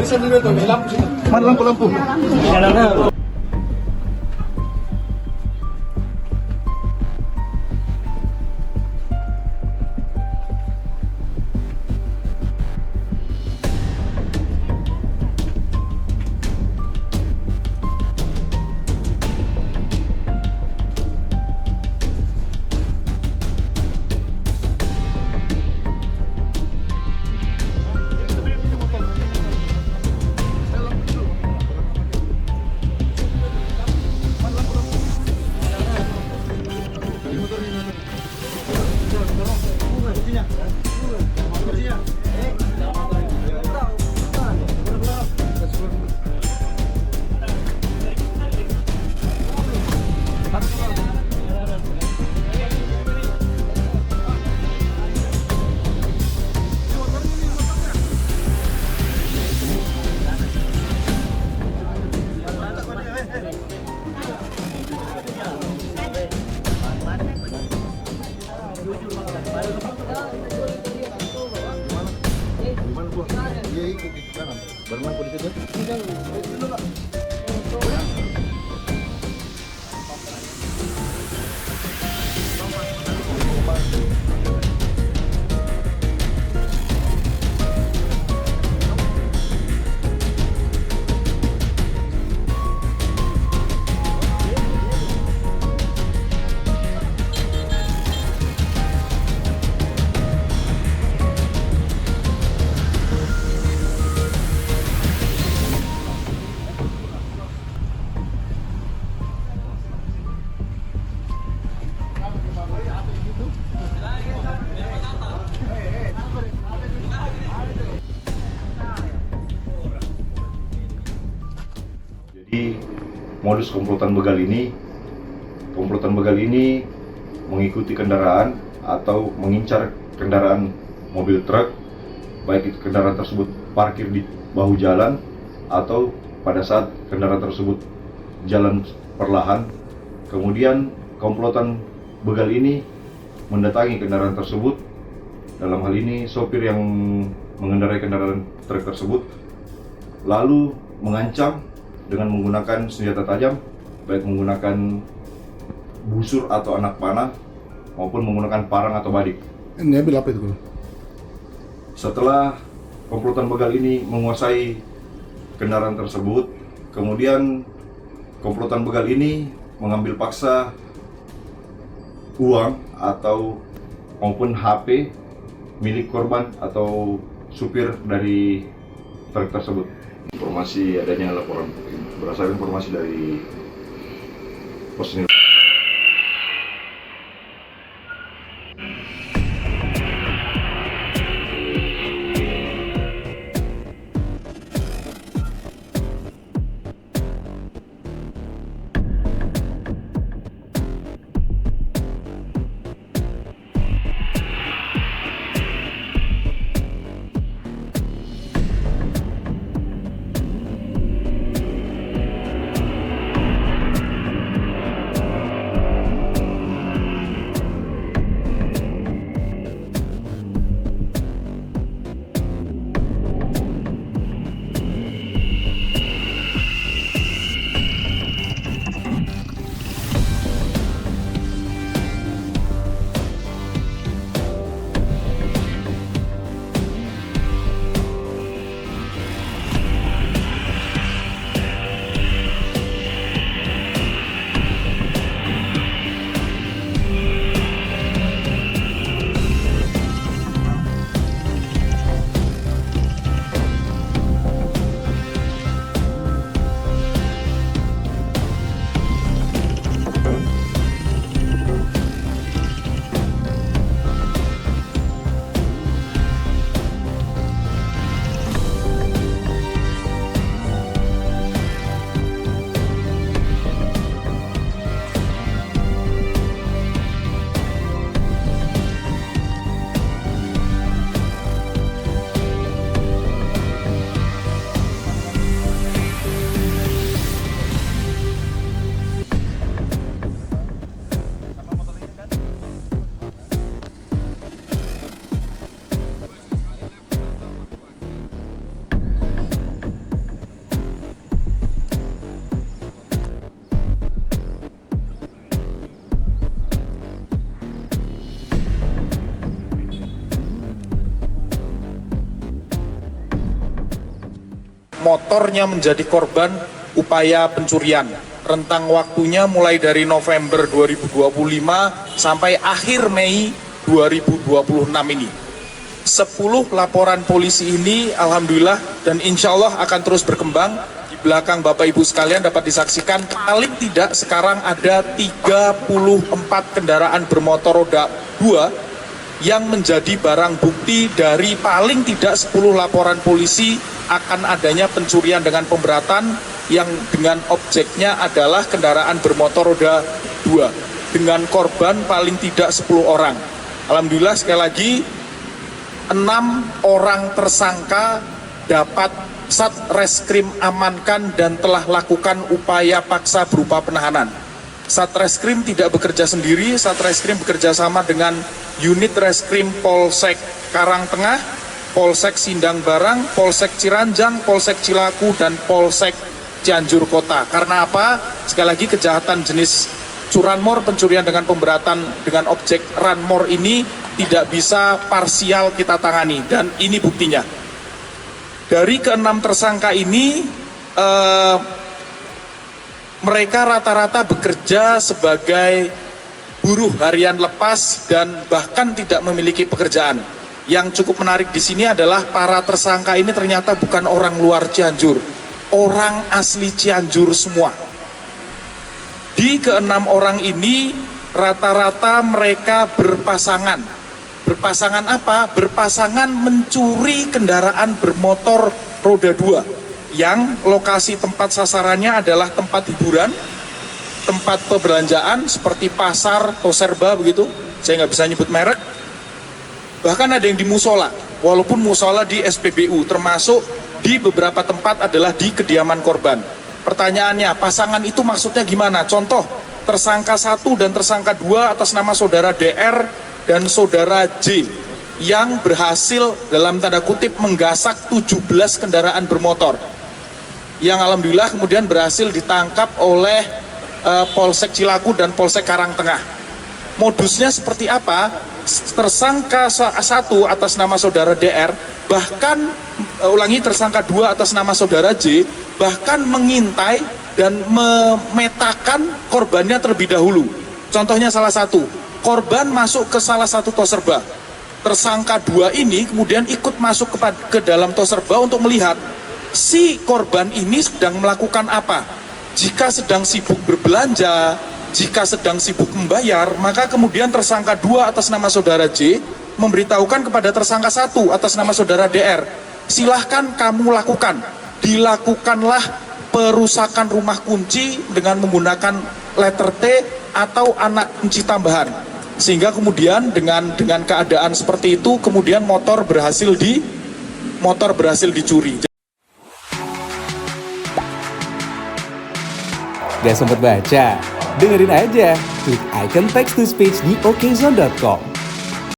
Mana lampu-lampu? Jadi modus komplotan begal ini mengikuti kendaraan atau mengincar kendaraan mobil truk, baik itu kendaraan tersebut parkir di bahu jalan atau pada saat kendaraan tersebut jalan perlahan. Kemudian komplotan begal ini mendatangi kendaraan tersebut, dalam hal ini sopir yang mengendarai kendaraan truk tersebut, lalu mengancam dengan menggunakan senjata tajam, baik menggunakan busur atau anak panah maupun menggunakan parang atau badik. Ini ambil apa itu? Setelah komplotan begal ini menguasai kendaraan tersebut, kemudian komplotan begal ini mengambil paksa uang atau maupun HP milik korban atau supir dari truk tersebut. Informasi adanya laporan berdasarkan informasi dari personil. motornya menjadi korban upaya pencurian. Rentang waktunya mulai dari November 2025 sampai akhir Mei 2026 ini. 10 laporan polisi ini alhamdulillah dan insya Allah akan terus berkembang. Di belakang Bapak Ibu sekalian dapat disaksikan paling tidak sekarang ada 34 kendaraan bermotor roda 2 yang menjadi barang bukti dari paling tidak 10 laporan polisi akan adanya pencurian dengan pemberatan yang dengan objeknya adalah kendaraan bermotor roda 2 dengan korban paling tidak 10 orang. Alhamdulillah sekali lagi 6 orang tersangka dapat Satreskrim amankan dan telah lakukan upaya paksa berupa penahanan. Satreskrim tidak bekerja sendiri, Satreskrim bekerja sama dengan unit Reskrim Polsek Karangtengah, Polsek Sindang Barang, Polsek Ciranjang, Polsek Cilaku, dan Polsek Cianjur Kota. Karena apa? Sekali lagi kejahatan jenis curanmor, pencurian dengan pemberatan dengan objek ranmor ini tidak bisa parsial kita tangani, dan ini buktinya. Dari ke-6 tersangka ini, mereka rata-rata bekerja sebagai buruh harian lepas dan bahkan tidak memiliki pekerjaan. Yang cukup menarik di sini adalah para tersangka ini ternyata bukan orang luar Cianjur, orang asli Cianjur semua. Di ke-6 orang ini rata-rata mereka berpasangan. Berpasangan apa? Berpasangan mencuri kendaraan bermotor roda 2 yang lokasi tempat sasarannya adalah tempat hiburan, tempat perbelanjaan seperti pasar, toserba begitu. Saya nggak bisa nyebut merek. Bahkan ada yang di musola, walaupun musola di SPBU, termasuk di beberapa tempat adalah di kediaman korban. Pertanyaannya, pasangan itu maksudnya gimana? Contoh, tersangka 1 dan tersangka 2 atas nama saudara DR dan saudara J yang berhasil dalam tanda kutip menggasak 17 kendaraan bermotor yang alhamdulillah kemudian berhasil ditangkap oleh Polsek Cilaku dan Polsek Karangtengah. Modusnya seperti apa? Tersangka 1 atas nama saudara DR bahkan tersangka 2 atas nama saudara J bahkan mengintai dan memetakan korbannya terlebih dahulu. Contohnya salah satu, korban masuk ke salah satu toserba. Tersangka 2 ini kemudian ikut masuk ke dalam toserba untuk melihat si korban ini sedang melakukan apa. Jika sedang sibuk berbelanja, jika sedang sibuk membayar, maka kemudian tersangka 2 atas nama saudara J memberitahukan kepada tersangka 1 atas nama saudara DR, silahkan kamu lakukan. Dilakukanlah perusakan rumah kunci dengan menggunakan letter T atau anak kunci tambahan. Sehingga kemudian dengan keadaan seperti itu kemudian motor berhasil dicuri. Gak sempet baca? Dengerin aja, klik icon text to speech di okezone.com.